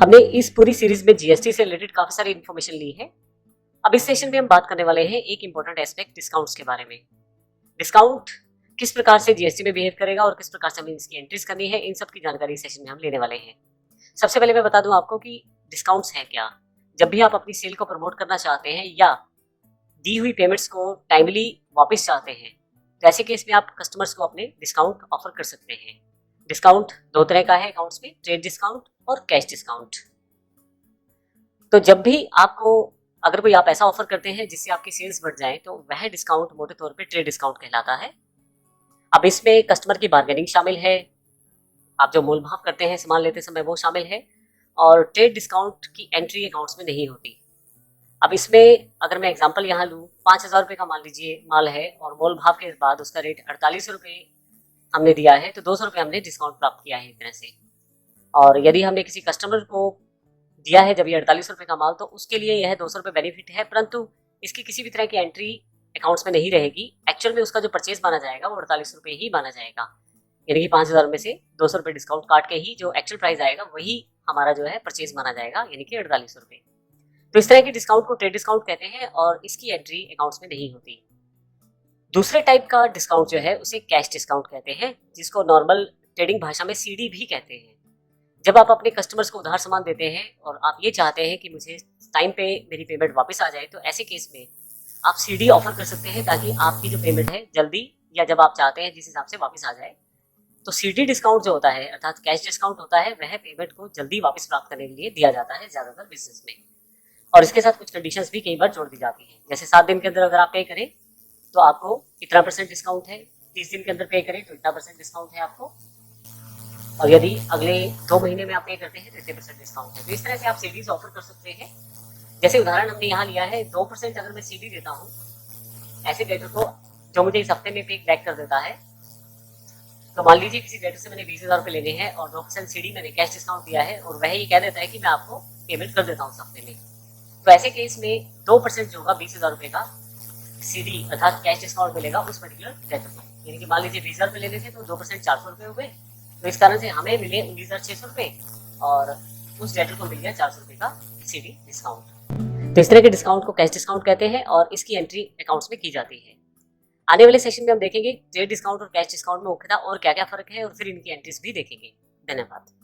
हमने इस पूरी सीरीज में जीएसटी से रिलेटेड काफी सारी इन्फॉर्मेशन ली है। अब इस सेशन में हम बात करने वाले हैं एक इंपॉर्टेंट एस्पेक्ट डिस्काउंट्स के बारे में। डिस्काउंट किस प्रकार से जीएसटी में बिहेव करेगा और किस प्रकार से हमें इसकी एंट्रीज करनी है, इन सब की जानकारी इस सेशन में हम लेने वाले हैं। सबसे पहले मैं बता दूं आपको कि डिस्काउंट्स है क्या। जब भी आप अपनी सेल को प्रमोट करना चाहते हैं या दी हुई पेमेंट्स को टाइमली वापस चाहते हैं, तो ऐसे केस में आप कस्टमर्स को अपने डिस्काउंट ऑफर कर सकते हैं। डिस्काउंट दो तरह का है अकाउंट्स में, ट्रेड डिस्काउंट और कैश डिस्काउंट। तो जब भी आपको अगर कोई आप ऐसा ऑफर करते हैं जिससे आपकी सेल्स बढ़ जाए, तो वह डिस्काउंट मोटे तौर पे ट्रेड डिस्काउंट कहलाता है। अब इसमें कस्टमर की बार्गेनिंग शामिल है, आप जो मोल भाव करते हैं सामान लेते समय वो शामिल है, और ट्रेड डिस्काउंट की एंट्री अकाउंट्स में नहीं होती। अब इसमें अगर मैं एग्जांपल यहाँ लूँ, 5,000 रुपये का मान लीजिए माल है और मोल भाव के बाद उसका रेट 48 रुपये हमने दिया है, तो 200 रुपये हमने डिस्काउंट प्राप्त किया है एक तरह से। और यदि हमने किसी कस्टमर को दिया है जब ये 48 रुपये का माल, तो उसके लिए यह 200 रुपये बेनिफिट है, परंतु इसकी किसी भी तरह की एंट्री अकाउंट्स में नहीं रहेगी। एक्चुअल में उसका जो परचेज माना जाएगा वो 48 रुपये ही माना जाएगा, यानी कि 5,000 में से 200 रुपये डिस्काउंट काट के ही जो एक्चुअल प्राइस आएगा वही हमारा जो है परचेज माना जाएगा, यानी कि 48 रुपये। तो इस तरह के डिस्काउंट को ट्रेड डिस्काउंट कहते हैं और इसकी एंट्री अकाउंट्स में नहीं होती। दूसरे टाइप का डिस्काउंट जो है उसे कैश डिस्काउंट कहते हैं, जिसको नॉर्मल ट्रेडिंग भाषा में सीडी भी कहते हैं। जब आप अपने कस्टमर्स को उधार सामान देते हैं और आप ये चाहते हैं कि मुझे टाइम पे मेरी पेमेंट वापस आ जाए, तो ऐसे केस में आप सीडी ऑफर कर सकते हैं ताकि आपकी जो पेमेंट है जल्दी या जब आप चाहते हैं जिस हिसाब से वापस आ जाए। तो सीडी डिस्काउंट जो होता है अर्थात कैश डिस्काउंट होता है, वह पेमेंट को जल्दी वापस प्राप्त करने के लिए दिया जाता है ज्यादातर बिजनेस में, और इसके साथ कुछ कंडीशंस भी कई बार जोड़ दी जाती हैं। जैसे 7 दिन के अंदर अगर आप पे करें तो आपको इतना % डिस्काउंट है, 30 दिन के अंदर पे करें तो इतना % डिस्काउंट है आपको, और यदि अगले 2 महीने में आप पे करते हैं तो इतने % डिस्काउंट है। तो इस तरह से आप सीडीज ऑफर कर सकते हैं। जैसे उदाहरण हमने यहाँ लिया है, 2% अगर मैं सीडी देता हूँ ऐसे डेटर को जो मुझे इस हफ्ते में पे बैक कर देता है, तो मान लीजिए किसी डेटर से मैंने 20,000 रुपये लेने हैं और 2% सीडी मैंने कैश डिस्काउंट दिया है और वह ये कह देता है कि मैं आपको पेमेंट कर देता हूँ उस हफ्ते में, तो ऐसे केस में 2% जो होगा 20,000 रुपये का सीडी अर्थात कैश डिस्काउंट मिलेगा उस पर्टिकुलर डेटर को। यानी कि मान लीजिए 20,000 रुपये लेने थे तो 2% 400 रुपये हो गए, तो इस कारण से हमें मिले 19,600 रुपये और उस डेटर को मिल गया 400 रुपये का सीडी डिस्काउंट। तो इस तरह के डिस्काउंट को कैश डिस्काउंट कहते हैं और इसकी एंट्री अकाउंट्स में की जाती है। आने वाले सेशन में हम देखेंगे ट्रेड डिस्काउंट और कैश डिस्काउंट में मुख्यतः और क्या क्या फर्क है और फिर इनकी एंट्रीज भी देखेंगे। धन्यवाद।